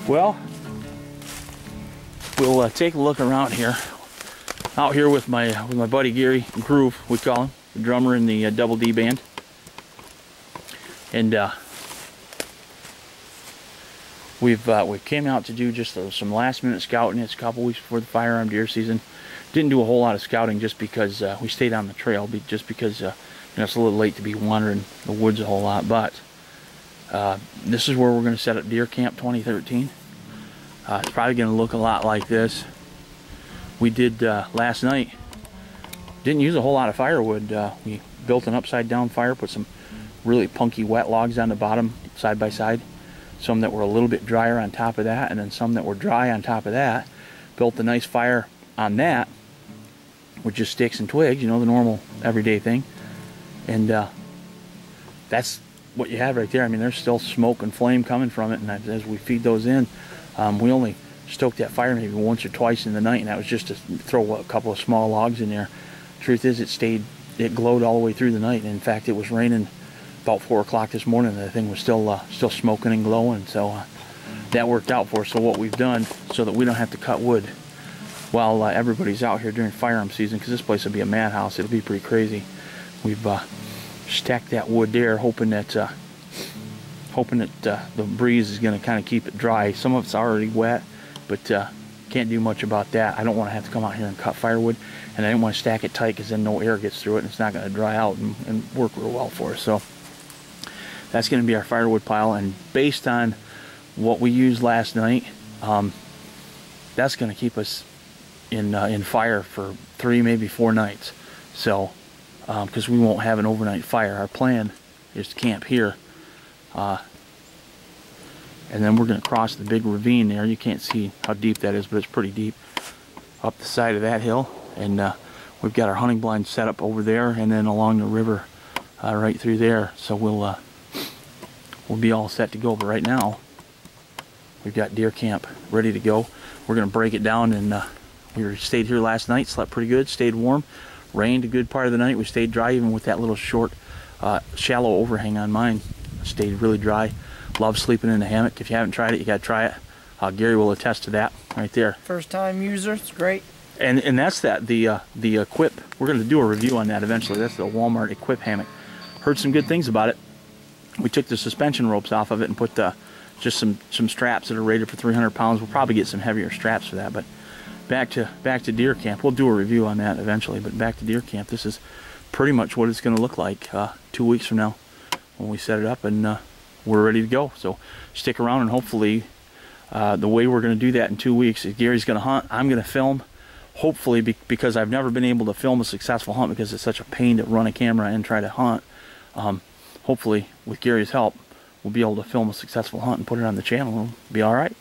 Well, we'll take a look around here. Out here with my buddy Gary Groove, we call him, the drummer in the Double D band. And we came out to do just some last minute scouting. It's a couple weeks before the firearm deer season. Didn't do a whole lot of scouting just because we stayed on the trail, just because you know, it's a little late to be wandering the woods a whole lot. But this is where we're going to set up Deer Camp 2013. It's probably going to look a lot like this. We did last night. Didn't use a whole lot of firewood. We built an upside down fire, put some really punky wet logs on the bottom side by side. Some that were a little bit drier on top of that, and then some that were dry on top of that. Built a nice fire on that with just sticks and twigs, you know, the normal everyday thing. And that's what you have right there. I mean, there's still smoke and flame coming from it, and as we feed those in, we only stoked that fire maybe once or twice in the night, and that was just to throw a couple of small logs in there. Truth is, it glowed all the way through the night. And in fact, it was raining about 4 o'clock this morning, and the thing was still smoking and glowing. So that worked out for us. So what we've done, so that we don't have to cut wood while everybody's out here during firearm season, because this place will be a madhouse. It'll be pretty crazy. We've stacked that wood there, hoping that the breeze is going to kind of keep it dry. Some of it's already wet, but can't do much about that. I don't want to have to come out here and cut firewood, and I didn't want to stack it tight because then no air gets through it and it's not going to dry out and work real well for us. So that's going to be our firewood pile, and based on what we used last night, that's going to keep us in fire for 3, maybe 4 nights. So because we won't have an overnight fire. Our plan is to camp here, and then we're going to cross the big ravine there. You can't see how deep that is, but it's pretty deep, up the side of that hill. And we've got our hunting blind set up over there, and then along the river right through there. So we'll be all set to go. But right now, we've got Deer Camp ready to go. We're going to break it down, and we stayed here last night, slept pretty good, stayed warm. Rained a good part of the night. We stayed dry, even with that little short, shallow overhang on mine. Stayed really dry. Love sleeping in the hammock. If you haven't tried it, you got to try it. Gary will attest to that right there. First time user, it's great. And that's that, the Equip. We're going to do a review on that eventually. That's the Walmart Equip hammock. Heard some good things about it. We took the suspension ropes off of it and put just some straps that are rated for 300 pounds. We'll probably get some heavier straps for that. But back to Deer Camp. We'll do a review on that eventually. But back to Deer Camp. This is pretty much what it's going to look like 2 weeks from now when we set it up, and we're ready to go. So stick around, and hopefully the way we're going to do that in 2 weeks is Gary's going to hunt. I'm going to film. Hopefully, because I've never been able to film a successful hunt because it's such a pain to run a camera and try to hunt. Hopefully, with Gary's help, we'll be able to film a successful hunt and put it on the channel. It'll be all right.